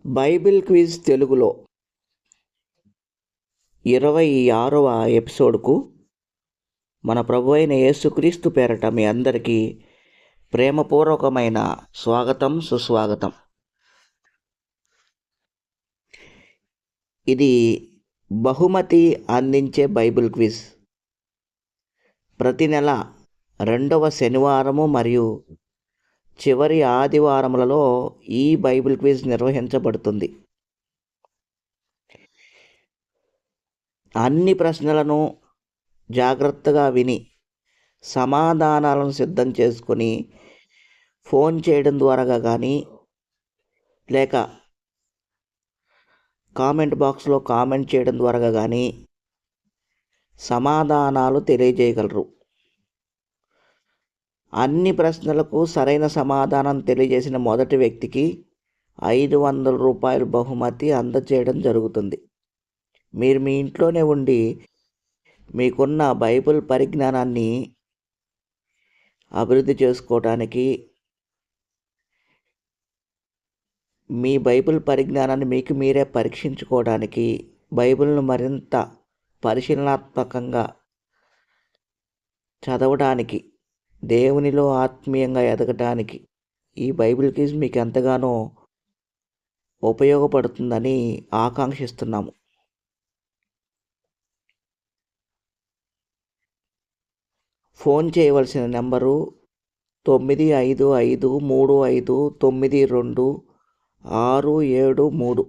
Bible quiz తెలుగులో 26వ ఎపిసోడ్కు మన ప్రభువైన యేసుక్రీస్తు పేరట మీ అందరికీ ప్రేమపూర్వకమైన స్వాగతం, సుస్వాగతం. ఇది బహుమతి అందించే బైబిల్ క్విజ్. ప్రతి నెల 2వ శనివారము మరియు చివరి ఆదివారములలో ఈ బైబిల్ క్విజ్ నిర్వహించబడుతుంది. అన్ని ప్రశ్నలను జాగ్రత్తగా విని సమాధానాలను సిద్ధం చేసుకొని ఫోన్ చేయడం ద్వారా కానీ లేక కామెంట్ బాక్స్లో కామెంట్ చేయడం ద్వారా కానీ సమాధానాలు తెలియజేయగలరు. అన్ని ప్రశ్నలకు సరైన సమాధానం తెలియజేసిన మొదటి వ్యక్తికి 500 రూపాయలు బహుమతి అందజేయడం జరుగుతుంది. మీరు మీ ఇంట్లోనే ఉండి మీకున్న బైబిల్ పరిజ్ఞానాన్ని అభివృద్ధి చేసుకోవడానికి, మీ బైబిల్ పరిజ్ఞానాన్ని మీకు మీరే పరీక్షించుకోవడానికి, బైబిల్ను మరింత పరిశీలనాత్మకంగా చదవడానికి, దేవునిలో ఆత్మీయంగా ఎదగడానికి ఈ బైబిల్ క్విజ్ మీకు ఎంతగానో ఉపయోగపడుతుందని ఆకాంక్షిస్తున్నాము. ఫోన్ చేయవలసిన నెంబరు 9553592673.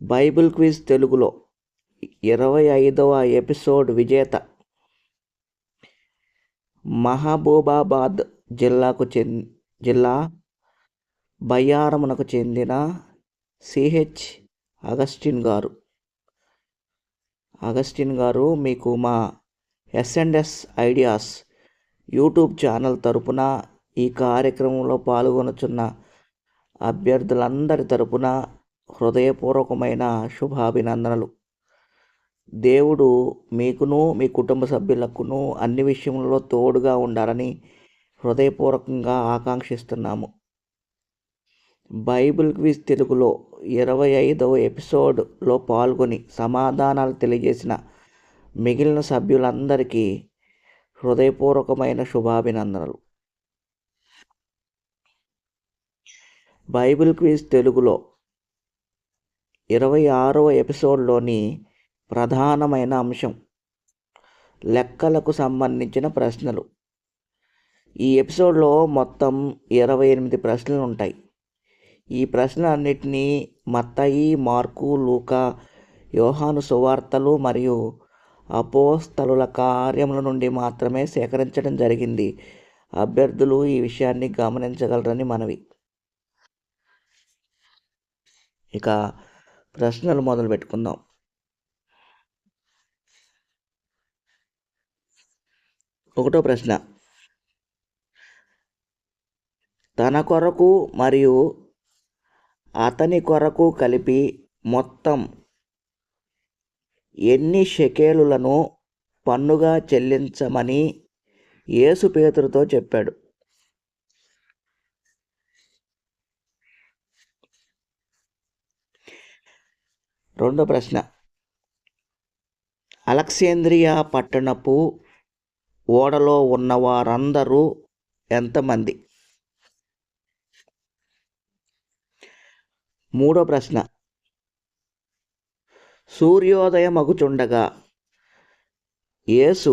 బైబిల్ క్విజ్ తెలుగులో 25వ ఎపిసోడ్ విజేత మహబూబాబాద్ జిల్లా బయ్యారమునకు చెందిన సిహెచ్ అగస్టిన్ గారు మీకు మా S&S ఐడియాస్ యూట్యూబ్ ఛానల్ తరపున ఈ కార్యక్రమంలో పాల్గొనుచున్న అభ్యర్థులందరి తరపున హృదయపూర్వకమైన శుభాభినందనలు. దేవుడు మీకును మీ కుటుంబ సభ్యులకును అన్ని విషయంలో తోడుగా ఉండాలని హృదయపూర్వకంగా ఆకాంక్షిస్తున్నాము. బైబిల్ క్విజ్ తెలుగులో 25వ ఎపిసోడ్లో పాల్గొని సమాధానాలు తెలియజేసిన మిగిలిన సభ్యులందరికీ హృదయపూర్వకమైన శుభాభినందనలు. బైబిల్ క్విజ్ తెలుగులో 26వ ఎపిసోడ్లోని ప్రధానమైన అంశం లెక్కలకు సంబంధించిన ప్రశ్నలు. ఈ ఎపిసోడ్లో మొత్తం 28 ప్రశ్నలు ఉంటాయి. ఈ ప్రశ్నలన్నింటినీ మత్తయి, మార్కు, లూకా, యోహాను సువార్తలు మరియు అపోస్తలుల కార్యముల నుండి మాత్రమే సేకరించడం జరిగింది. అభ్యర్థులు ఈ విషయాన్ని గమనించగలరని మనవి. ఇక ప్రశ్నలు మొదలు పెట్టుకుందాం. ఒకటో ప్రశ్న, తన కొరకు మరియు అతని కొరకు కలిపి మొత్తం ఎన్ని షెకేలులను పన్నుగా చెల్లించమని యేసు పేతురుతో చెప్పాడు? రెండో ప్రశ్న, అలెగ్జాంద్రియా పట్టణపు ఓడలో ఉన్నవారందరూ ఎంతమంది? మూడో ప్రశ్న, సూర్యోదయమగుచుండగా యేసు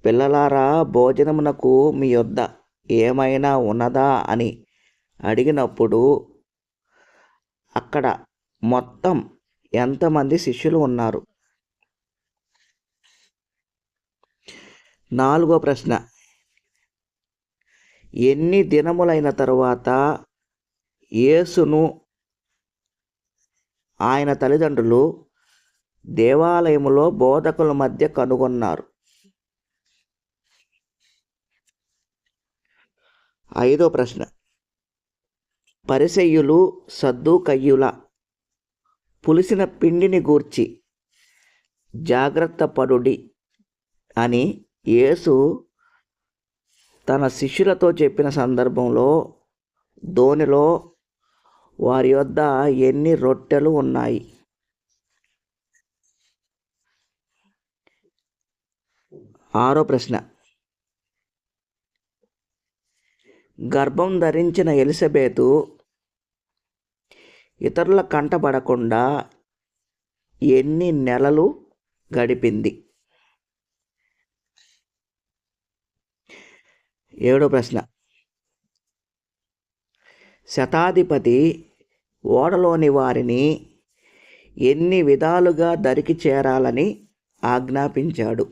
పిల్లలారా భోజనమునకు మీ యొద్ద ఏమైనా ఉన్నదా అని అడిగినప్పుడు అక్కడ మొత్తం ఎంతమంది శిష్యులు ఉన్నారు? నాలుగో ప్రశ్న, ఎన్ని దినములైన తరువాత యేసును ఆయన తల్లిదండ్రులు దేవాలయములో బోధకుల మధ్య కనుగొన్నారు? ఐదో ప్రశ్న, పరిసయ్యులు సద్దూకయ్యుల పులిసిన పిండిని గూర్చి జాగ్రత్త పడుడి అని యేసు తన శిష్యులతో చెప్పిన సందర్భంలో ధోనిలో వారి వద్ద ఎన్ని రొట్టెలు ఉన్నాయి? ఆరో ప్రశ్న, గర్భం ధరించిన ఎలిజబెతు ఇతరుల కంటపడకుండా ఎన్ని నెలలు గడిపింది? ఏడో ప్రశ్న, శతాధిపతి ఓడలోని వారిని ఎన్ని విధాలుగా దరికి చేరాలని ఆజ్ఞాపించాడు?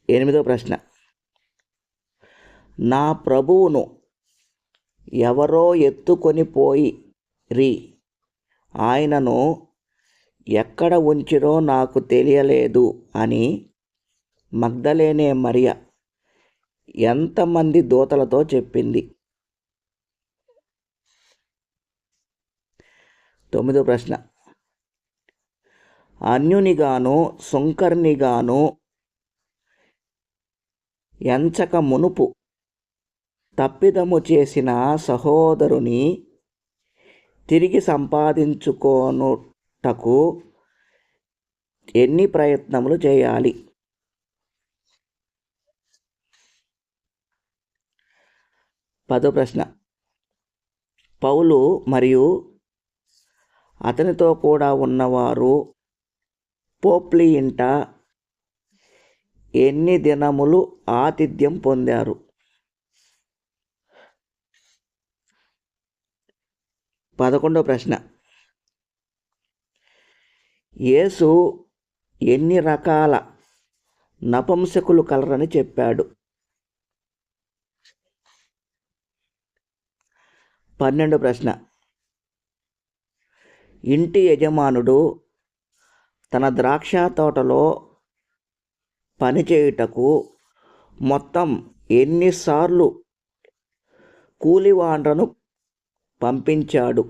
ఎనిమిదో ప్రశ్న, నా ప్రభువును ఎవరో ఎత్తుకొని పోయిరి, ఆయనను ఎక్కడ ఉంచిరో నాకు తెలియలేదు అని మగ్దలేనే మరియ ఎంతమంది దూతలతో చెప్పింది? తొమ్మిదో ప్రశ్న, అన్యునిగాను సుంకర్నిగాను ఎంచక మునుపు తప్పిదము చేసిన సహోదరుని తిరిగి సంపాదించుకొనుటకు ఎన్ని ప్రయత్నములు చేయాలి? పదో ప్రశ్న, పౌలు మరియు అతనితో కూడా ఉన్నవారు పోప్లి ఇంట ఎన్ని దినములు ఆతిథ్యం పొందారు? 11వ ప్రశ్న, యేసు ఎన్ని రకాల నపుంసకులు కలరని చెప్పాడు? 12వ ప్రశ్న, ఇంటి యజమానుడు తన ద్రాక్ష తోటలో పనిచేయుటకు మొత్తం ఎన్నిసార్లు కూలివాండ్రను పంపించాడు?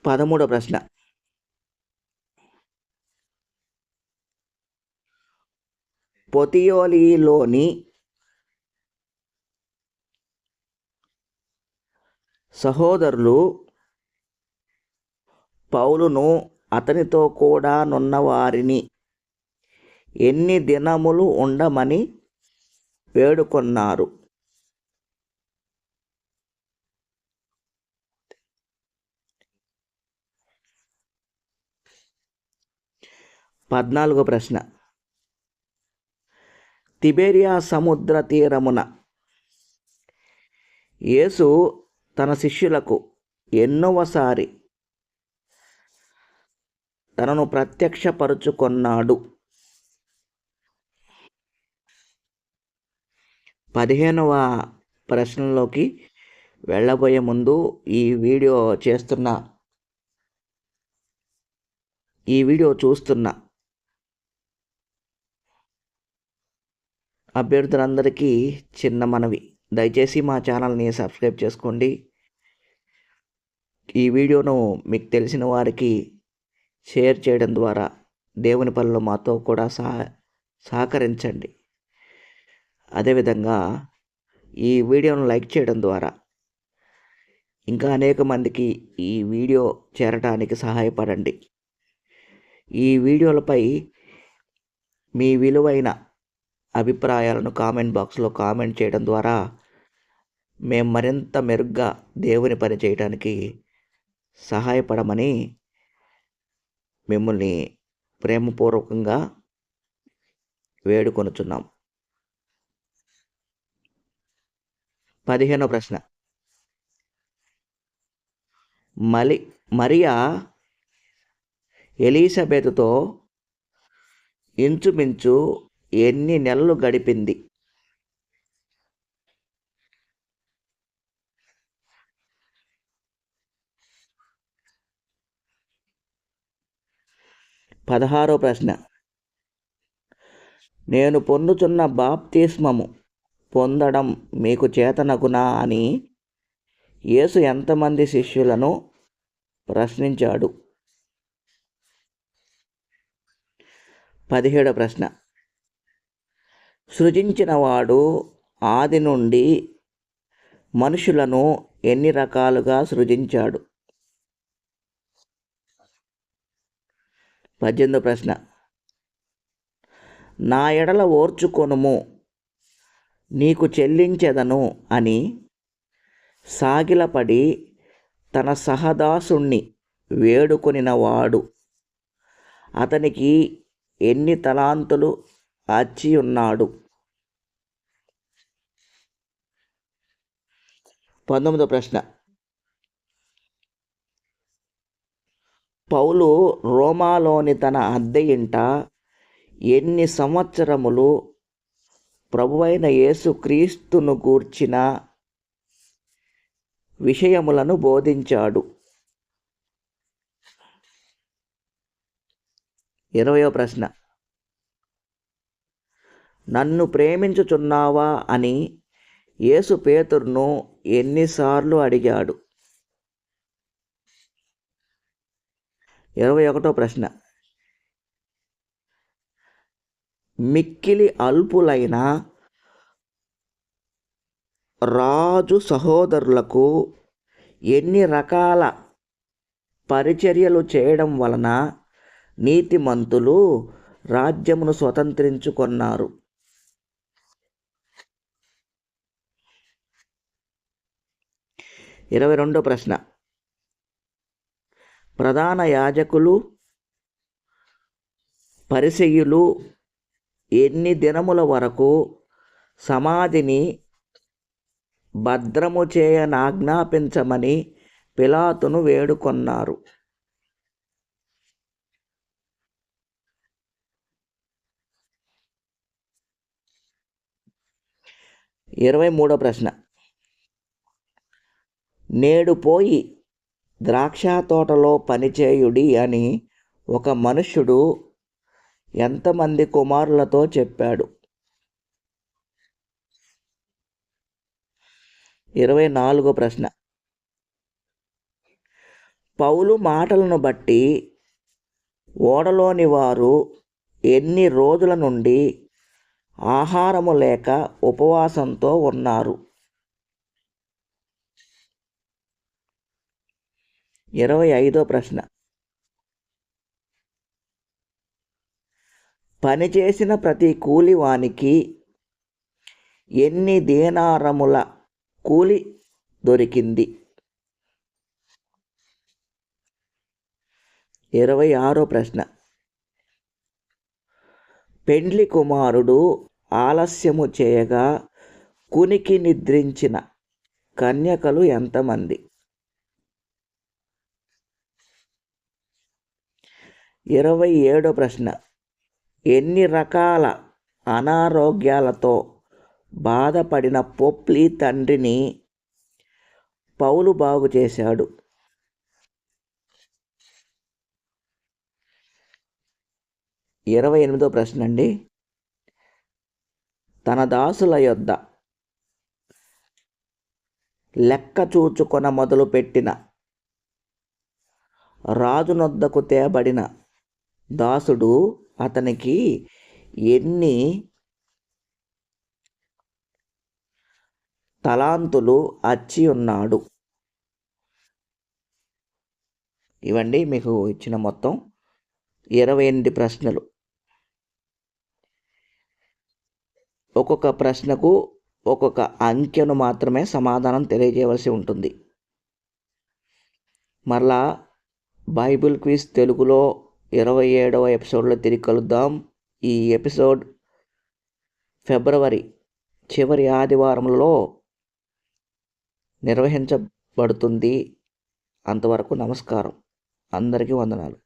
13వ ప్రశ్న, పొతియోలీలోని సహోదరులు పౌలును అతనితో కూడా నున్నవారిని ఎన్ని దినములు ఉండమని వేడుకొన్నారు? 14వ ప్రశ్న, తిబెరియా సముద్ర తీరమున యేసు తన శిష్యులకు ఎన్నోసారి తనను ప్రత్యక్షపరుచుకొన్నాడు? 15వ ప్రశ్నలోకి వెళ్ళబోయే ముందు ఈ వీడియో చూస్తున్న అభ్యర్థులందరికీ చిన్న మనవి, దయచేసి మా ఛానల్ని సబ్స్క్రైబ్ చేసుకోండి. ఈ వీడియోను మీకు తెలిసిన వారికి షేర్ చేయడం ద్వారా దేవుని పనిలో మాతో కూడా సహకరించండి. అదేవిధంగా ఈ వీడియోను లైక్ చేయడం ద్వారా ఇంకా అనేక మందికి ఈ వీడియో చేరడానికి సహాయపడండి. ఈ వీడియోలపై మీ విలువైన అభిప్రాయాలను కామెంట్ బాక్స్లో కామెంట్ చేయడం ద్వారా మేము మరింత మెరుగ్గా దేవుని పని చేయడానికి సహాయపడమని మిమ్మల్ని ప్రేమపూర్వకంగా వేడుకొనుచున్నాం. 15వ ప్రశ్న, మరియా ఎలిజబెతుతో ఇంచుమించు ఎన్ని నెలలు గడిపింది? 16వ ప్రశ్న, నేను పొందుచున్న బాప్తిస్మము పొందడం మీకు చేతనగునా అని యేసు ఎంతమంది శిష్యులను ప్రశ్నించాడు? 17వ ప్రశ్న, సృజించినవాడు ఆది నుండి మనుషులను ఎన్ని రకాలుగా సృజించాడు? 18వ ప్రశ్న, నా ఎడల ఓర్చుకొనుము నీకు చెల్లించెదను అని సాగిలపడి తన సహదాసుణ్ణి వేడుకొనినవాడు అతనికి ఎన్ని తలాంతులు అచ్చి ఉన్నాడు? 19వ ప్రశ్న, పౌలు రోమాలోని తన అద్దె ఇంట ఎన్ని సంవత్సరములు ప్రభువైన యేసుక్రీస్తును గూర్చిన విషయములను బోధించాడు? 20వ ప్రశ్న, నన్ను ప్రేమించుచున్నావా అని యేసు పేతురును ఎన్నిసార్లు అడిగాడు? 21వ ప్రశ్న, మిక్కిలి అల్పులైన రాజు సహోదరులకు ఎన్ని రకాల పరిచర్యలు చేయడం వలన నీతిమంతులు రాజ్యమును స్వతంత్రించుకొన్నారు? 22వ ప్రశ్న, ప్రధాన యాజకులు పరిసయ్యులు ఎన్ని దినముల వరకు సమాధిని భద్రము చేయనాజ్ఞాపించమని పిలాతును వేడుకొన్నారు? 23వ ప్రశ్న, నేడు పోయి ద్రాక్ష తోటలో పనిచేయుడి అని ఒక మనుష్యుడు ఎంతమంది కుమారులతో చెప్పాడు? 24వ ప్రశ్న, పౌలు మాటలను బట్టి ఓడలోని వారు ఎన్ని రోజుల నుండి ఆహారము లేక ఉపవాసంతో ఉన్నారు? 25వ ప్రశ్న, పనిచేసిన ప్రతి కూలివానికి ఎన్ని దేనారముల కూలి దొరికింది? 26వ ప్రశ్న, పెండ్లి కుమారుడు ఆలస్యము చేయగా కునికి నిద్రించిన కన్యకలు ఎంతమంది? 27వ ప్రశ్న, ఎన్ని రకాల అనారోగ్యాలతో బాధపడిన పొప్లి తండ్రిని పౌలు బాగు చేశాడు? 28వ ప్రశ్న అండి, తన దాసుల యొద్ద లెక్క చూచుకొన మొదలుపెట్టిన రాజునొద్దకు తేబడిన దాసుడు అతనికి ఎన్ని తలాంతులు అచ్చి ఉన్నాడు? ఇవండి మీకు ఇచ్చిన మొత్తం 28 ప్రశ్నలు. ఒక్కొక్క ప్రశ్నకు ఒక్కొక్క అంకెను మాత్రమే సమాధానం తెలియజేయవలసి ఉంటుంది. మరలా బైబిల్ క్విజ్ తెలుగులో 27వ ఎపిసోడ్లో తిరిగి కలుద్దాం. ఈ ఎపిసోడ్ ఫిబ్రవరి చివరి ఆదివారంలో నిర్వహించబడుతుంది. అంతవరకు నమస్కారం. అందరికీ వందనాలు.